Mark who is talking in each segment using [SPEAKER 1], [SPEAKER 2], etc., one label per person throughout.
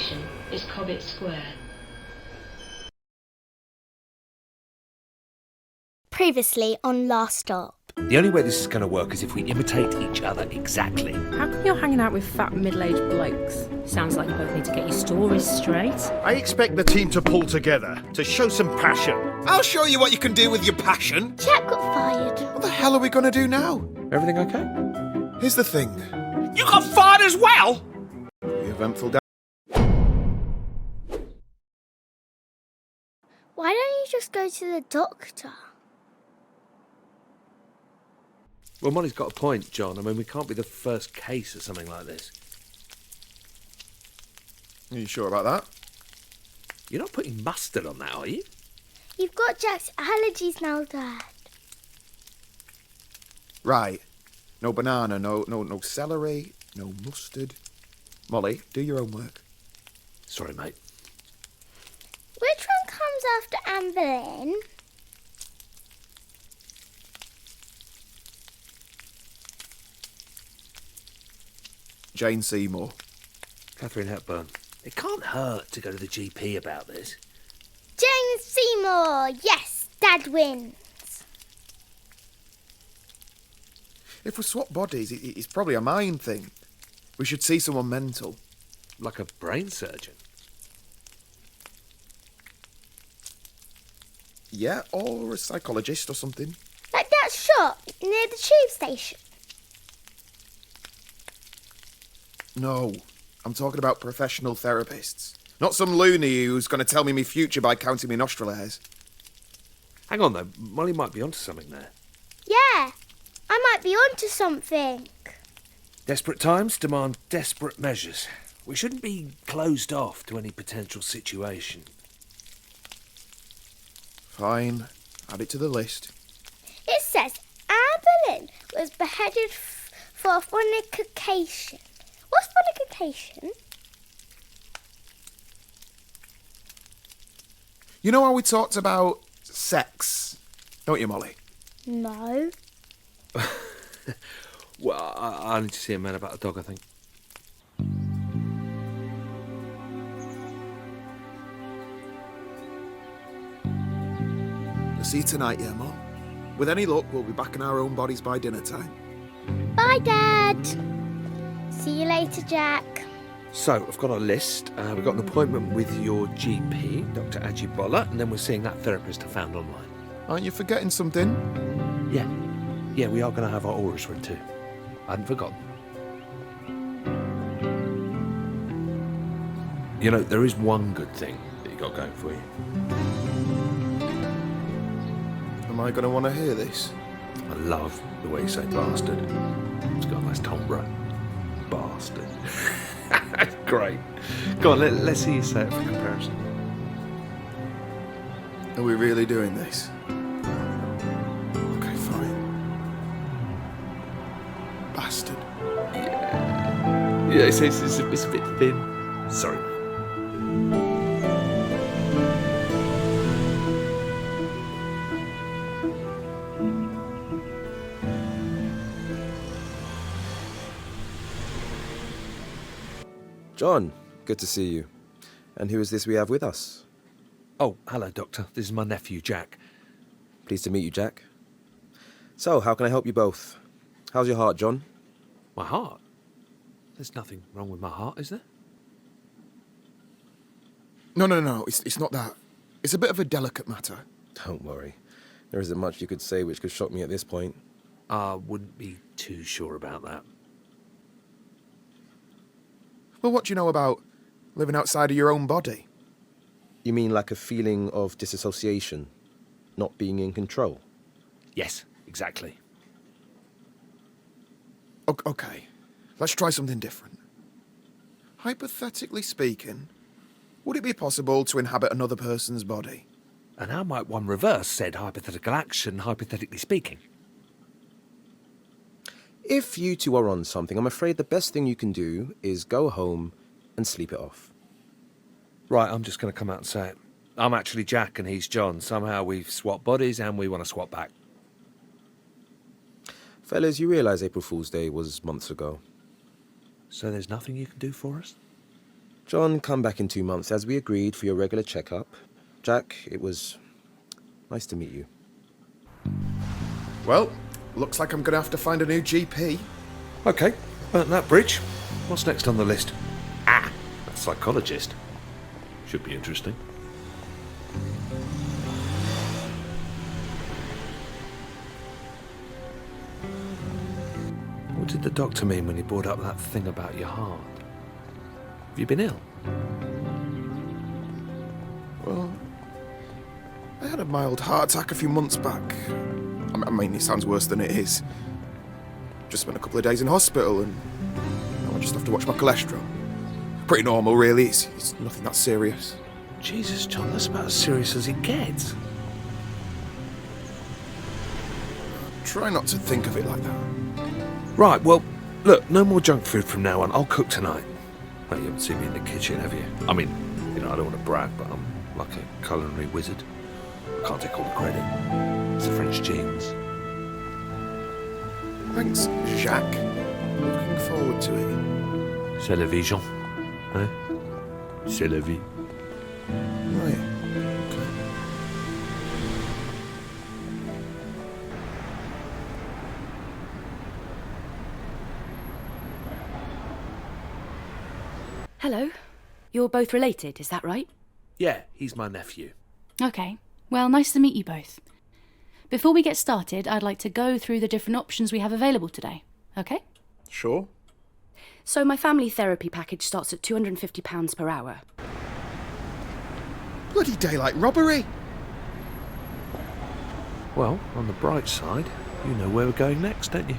[SPEAKER 1] location is Cobbett Square.
[SPEAKER 2] Previously on Last Stop.
[SPEAKER 3] The only way this is going to work is if we imitate each other exactly.
[SPEAKER 4] How come you're hanging out with fat middle-aged blokes? Sounds like you both need to get your stories straight.
[SPEAKER 5] I expect the team to pull together, to show some passion.
[SPEAKER 6] I'll show you what you can do with your passion.
[SPEAKER 2] Jack got fired.
[SPEAKER 6] What the hell are we going to do now?
[SPEAKER 3] Everything okay?
[SPEAKER 6] Here's the thing.
[SPEAKER 3] You got fired as well?
[SPEAKER 6] The eventful day.
[SPEAKER 2] Why don't you just go to the doctor?
[SPEAKER 3] Well, Molly's got a point, John. I mean, we can't be the first case of something like this.
[SPEAKER 6] Are you sure about that?
[SPEAKER 3] You're not putting mustard on that, are you?
[SPEAKER 2] You've got Jack's allergies now, Dad.
[SPEAKER 6] Right. No banana, no celery, no mustard. Molly, do your homework.
[SPEAKER 3] Sorry, mate.
[SPEAKER 2] Which one comes after Anne Boleyn?
[SPEAKER 6] Jane Seymour.
[SPEAKER 3] Catherine Hepburn. It can't hurt to go to the GP about this.
[SPEAKER 2] Jane Seymour! Yes, Dad wins.
[SPEAKER 6] If we swap bodies, it's probably a mind thing. We should see someone mental.
[SPEAKER 3] Like a brain surgeon.
[SPEAKER 6] Yeah, or a psychologist or something.
[SPEAKER 2] Like that shop near the tube station.
[SPEAKER 6] No, I'm talking about professional therapists. Not some loony who's going to tell me my future by counting me nostril hairs.
[SPEAKER 3] Hang on, though. Molly might be onto something there.
[SPEAKER 2] Yeah, I might be onto something.
[SPEAKER 3] Desperate times demand desperate measures. We shouldn't be closed off to any potential situation.
[SPEAKER 6] Fine, add it to the list.
[SPEAKER 2] It says Anne Boleyn was beheaded for fornication. What's fornication?
[SPEAKER 6] You know how we talked about sex, don't you, Molly?
[SPEAKER 2] No.
[SPEAKER 3] Well, I need to see a man about a dog, I think.
[SPEAKER 6] We'll see you tonight, yeah, Mom? With any luck, we'll be back in our own bodies by dinner time.
[SPEAKER 2] Bye, Dad. See you later, Jack.
[SPEAKER 3] So, I've got a list. We've got an appointment with your GP, Dr. Ajibola, and then we're seeing that therapist I found online.
[SPEAKER 6] Aren't you forgetting something?
[SPEAKER 3] Yeah, we are going to have our auras read too. I hadn't forgotten. You know, there is one good thing that you got going for you.
[SPEAKER 6] Am I going to want to hear this?
[SPEAKER 3] I love the way you say bastard. It's got a nice timbre. Bastard. Great. Go on, let's see you say it for comparison.
[SPEAKER 6] Are we really doing this? Okay, fine. Bastard.
[SPEAKER 3] Yeah, it's a bit thin. Sorry.
[SPEAKER 7] John, good to see you. And who is this we have with us?
[SPEAKER 3] Oh, hello, Doctor. This is my nephew, Jack.
[SPEAKER 7] Pleased to meet you, Jack. So, how can I help you both? How's your heart, John?
[SPEAKER 3] My heart? There's nothing wrong with my heart, is there?
[SPEAKER 6] No. It's not that. It's a bit of a delicate matter.
[SPEAKER 7] Don't worry. There isn't much you could say which could shock me at this point.
[SPEAKER 3] I wouldn't be too sure about that.
[SPEAKER 6] Well, what do you know about living outside of your own body?
[SPEAKER 7] You mean like a feeling of disassociation? Not being in control?
[SPEAKER 3] Yes, exactly.
[SPEAKER 6] Okay, let's try something different. Hypothetically speaking, would it be possible to inhabit another person's body?
[SPEAKER 3] And how might one reverse said hypothetical action, hypothetically speaking?
[SPEAKER 7] If you two are on something, I'm afraid the best thing you can do is go home and sleep it off.
[SPEAKER 3] Right, I'm just going to come out and say it. I'm actually Jack and he's John. Somehow we've swapped bodies and we want to swap back.
[SPEAKER 7] Fellas, you realise April Fool's Day was months ago.
[SPEAKER 3] So there's nothing you can do for us?
[SPEAKER 7] John, come back in 2 months as we agreed for your regular checkup. Jack, it was nice to meet you.
[SPEAKER 6] Well, looks like I'm gonna have to find a new GP.
[SPEAKER 3] Okay, burnt that bridge. What's next on the list? Ah, a psychologist. Should be interesting. What did the doctor mean when he brought up that thing about your heart? Have you been ill?
[SPEAKER 6] Well, I had a mild heart attack a few months back. I mean, it sounds worse than it is. Just spent a couple of days in hospital and now I just have to watch my cholesterol. Pretty normal, really. It's nothing that serious.
[SPEAKER 3] Jesus, John, that's about as serious as it gets.
[SPEAKER 6] Try not to think of it like that.
[SPEAKER 3] Right, well, look, no more junk food from now on. I'll cook tonight. Well, you haven't seen me in the kitchen, have you? I mean, you know, I don't want to brag, but I'm like a culinary wizard. I can't take all the credit. It's the French genes.
[SPEAKER 6] Thanks, Jacques. Looking forward to it.
[SPEAKER 3] C'est la vie, Jean. Hein? C'est la vie.
[SPEAKER 6] Right. Okay.
[SPEAKER 8] Hello. You're both related, is that right?
[SPEAKER 3] Yeah, he's my nephew.
[SPEAKER 9] Okay. Well, nice to meet you both. Before we get started, I'd like to go through the different options we have available today. Okay?
[SPEAKER 6] Sure.
[SPEAKER 8] So my family therapy package starts at £250 per hour.
[SPEAKER 6] Bloody daylight robbery!
[SPEAKER 3] Well, on the bright side, you know where we're going next, don't you?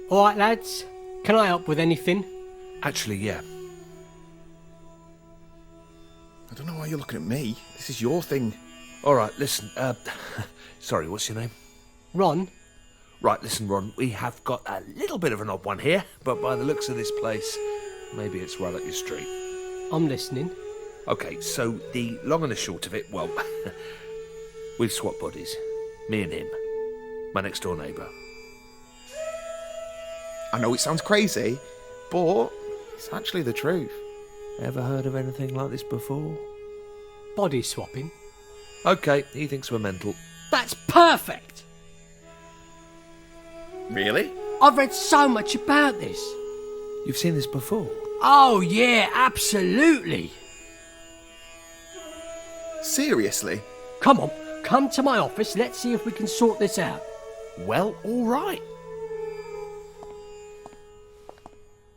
[SPEAKER 10] All right, lads. Can I help with anything?
[SPEAKER 3] Actually, yeah.
[SPEAKER 6] I don't know why you're looking at me. This is your thing.
[SPEAKER 3] All right, listen, sorry, what's your name?
[SPEAKER 10] Ron?
[SPEAKER 3] Right, listen, Ron, we have got a little bit of an odd one here, but by the looks of this place, maybe it's right up your street.
[SPEAKER 10] I'm listening.
[SPEAKER 3] Okay, so the long and the short of it, well, we've swapped bodies. Me and him. My next door neighbour.
[SPEAKER 6] I know it sounds crazy, but it's actually the truth.
[SPEAKER 3] Ever heard of anything like this before?
[SPEAKER 10] Body swapping?
[SPEAKER 3] Okay, he thinks we're mental.
[SPEAKER 10] That's perfect!
[SPEAKER 6] Really?
[SPEAKER 10] I've read so much about this.
[SPEAKER 3] You've seen this before?
[SPEAKER 10] Oh, yeah, absolutely.
[SPEAKER 6] Seriously?
[SPEAKER 10] Come on, come to my office. Let's see if we can sort this out.
[SPEAKER 3] Well, all right.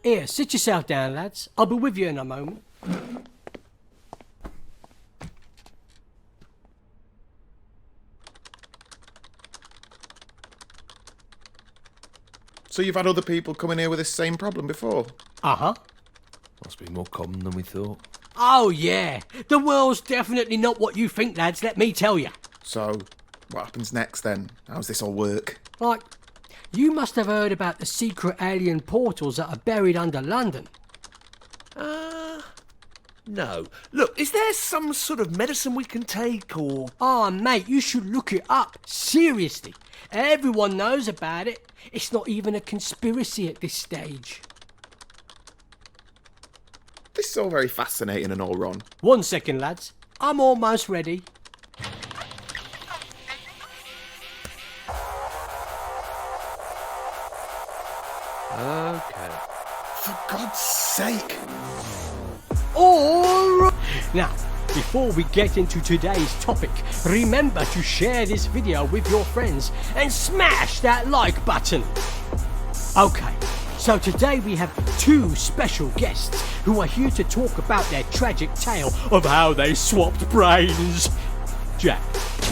[SPEAKER 10] Here, sit yourself down, lads. I'll be with you in a moment.
[SPEAKER 6] So you've had other people come in here with this same problem before?
[SPEAKER 10] Uh-huh.
[SPEAKER 3] Must be more common than we thought.
[SPEAKER 10] Oh, yeah. The world's definitely not what you think, lads, let me tell you.
[SPEAKER 6] So, what happens next then? How's this all work?
[SPEAKER 10] Like, you must have heard about the secret alien portals that are buried under London.
[SPEAKER 3] No. Look, is there some sort of medicine we can take, or...
[SPEAKER 10] Oh, mate, you should look it up. Seriously. Everyone knows about it. It's not even a conspiracy at this stage.
[SPEAKER 6] This is all very fascinating and all, Ron.
[SPEAKER 10] 1 second, lads. I'm almost ready.
[SPEAKER 3] Okay.
[SPEAKER 6] For God's sake!
[SPEAKER 10] All right. Now, before we get into today's topic, remember to share this video with your friends and smash that like button. Okay, so today we have two special guests who are here to talk about their tragic tale of how they swapped brains. Jack,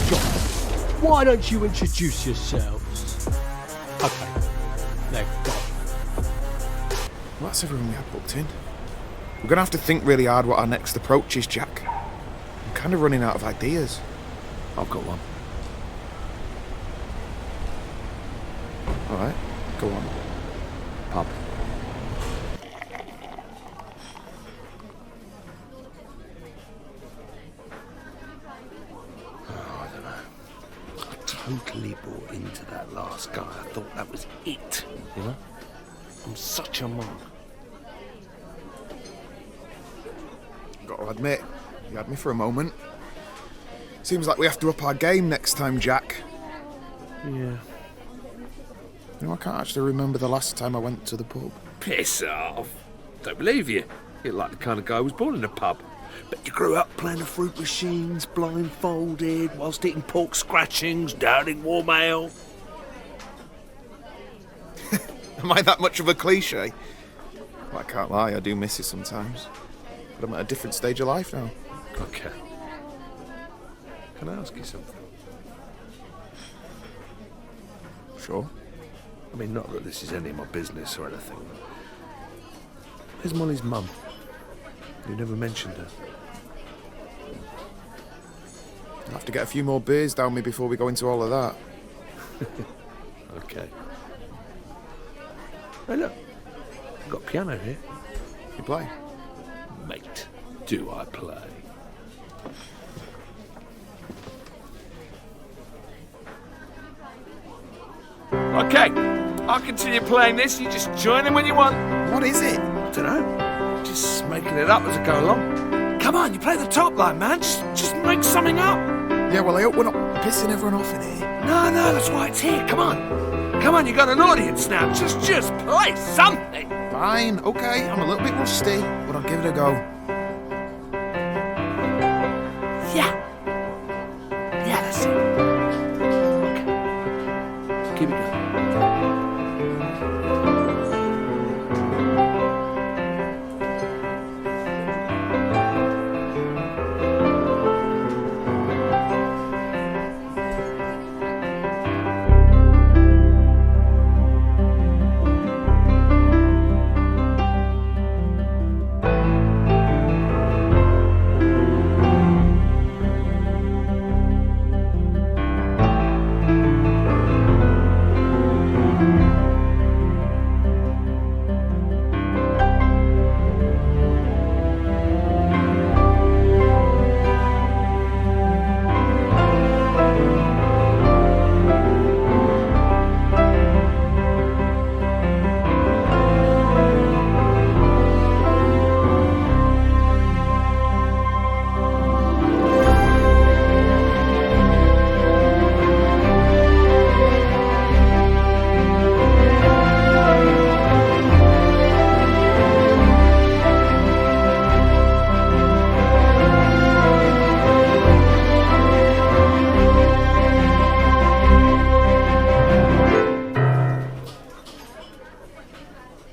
[SPEAKER 10] John, why don't you introduce yourselves? Okay, they've gone.
[SPEAKER 6] Well, that's everyone we had booked in. We're going to have to think really hard what our next approach is, Jack. I'm kind of running out of ideas.
[SPEAKER 3] I've got one.
[SPEAKER 6] All right, go on.
[SPEAKER 3] Pub. totally bought into that last guy. I thought that was it, you know? I'm such a mark.
[SPEAKER 6] Got to admit, you had me for a moment. Seems like we have to up our game next time, Jack.
[SPEAKER 3] Yeah.
[SPEAKER 6] You know, I can't actually remember the last time I went to the pub.
[SPEAKER 3] Piss off. Don't believe you. You're like the kind of guy who was born in a pub. But you grew up playing the fruit machines, blindfolded, whilst eating pork scratchings, downing warm ale.
[SPEAKER 6] Am I that much of a cliche? Well, I can't lie, I do miss it sometimes. But I'm at a different stage of life now.
[SPEAKER 3] Okay. Can I ask you something?
[SPEAKER 6] Sure.
[SPEAKER 3] I mean, not that this is any of my business or anything. Where's Molly's mum? You never mentioned her.
[SPEAKER 6] I'll have to get a few more beers down me before we go into all of that.
[SPEAKER 3] Okay. Hey, look. I've got a piano here.
[SPEAKER 6] You play?
[SPEAKER 3] Mate, do I play? Okay, I'll continue playing this. You just join in when you want.
[SPEAKER 6] What is it?
[SPEAKER 3] I don't know. Just making it up as I go along. Come on, you play the top line, man. Just make something up.
[SPEAKER 6] Yeah, well, I hope we're not pissing everyone off in here.
[SPEAKER 3] No, that's why it's here. Come on. Come on, you got an audience now. Just play something.
[SPEAKER 6] Fine, okay, I'm a little bit rusty, but I'll give it a go.
[SPEAKER 3] Yeah. Yeah, that's it. Okay. Keep it going.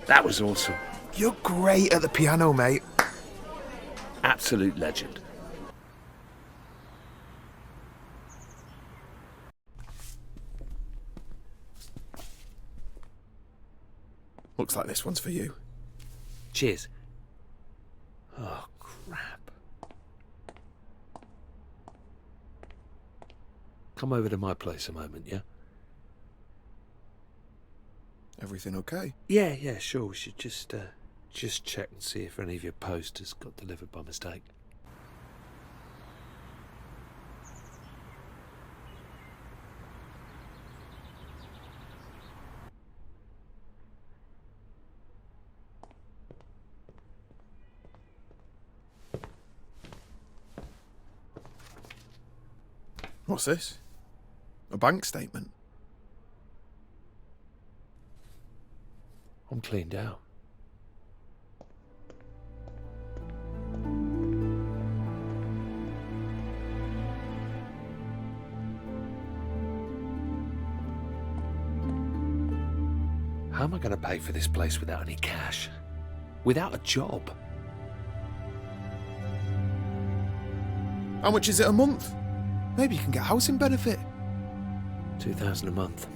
[SPEAKER 3] That was awesome.
[SPEAKER 6] You're great at the piano, mate.
[SPEAKER 3] Absolute legend.
[SPEAKER 6] Looks like this one's for you.
[SPEAKER 3] Cheers. Oh, crap. Come over to my place a moment, yeah?
[SPEAKER 6] Everything okay?
[SPEAKER 3] Yeah, sure. We should just check and see if any of your posters got delivered by mistake.
[SPEAKER 6] What's this? A bank statement?
[SPEAKER 3] I'm cleaned out. How am I going to pay for this place without any cash? Without a job?
[SPEAKER 6] How much is it a month? Maybe you can get housing benefit.
[SPEAKER 3] 2,000 a month.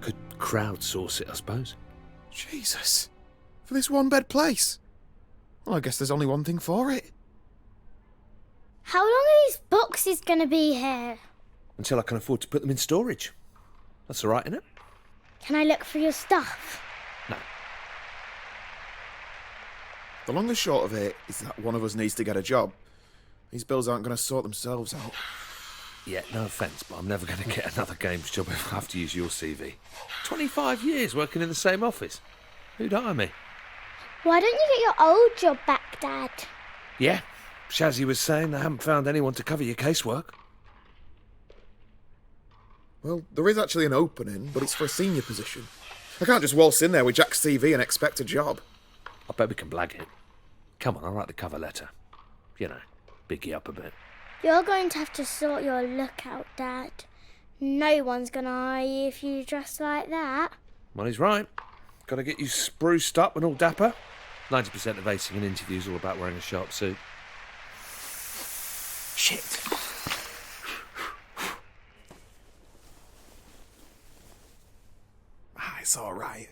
[SPEAKER 3] Could crowdsource it, I suppose.
[SPEAKER 6] Jesus. For this one-bed place? Well, I guess there's only one thing for it.
[SPEAKER 2] How long are these boxes going to be here?
[SPEAKER 3] Until I can afford to put them in storage. That's all right, isn't it?
[SPEAKER 2] Can I look for your stuff?
[SPEAKER 3] No.
[SPEAKER 6] The long and short of it is that one of us needs to get a job. These bills aren't going to sort themselves out.
[SPEAKER 3] Yeah, no offence, but I'm never going to get another games job if I have to use your CV. 25 years working in the same office. Who'd hire me?
[SPEAKER 2] Why don't you get your old job back, Dad?
[SPEAKER 3] Yeah, Shazzy was saying they haven't found anyone to cover your casework.
[SPEAKER 6] Well, there is actually an opening, but it's for a senior position. I can't just waltz in there with Jack's CV and expect a job.
[SPEAKER 3] I bet we can blag it. Come on, I'll write the cover letter. You know, big you up a bit.
[SPEAKER 2] You're going to have to sort your look out, Dad. No one's going to hire you if you dress like that.
[SPEAKER 3] Well, he's right. Got to get you spruced up and all dapper. 90% of acing an interview is all about wearing a sharp suit. Shit.
[SPEAKER 6] It's all right.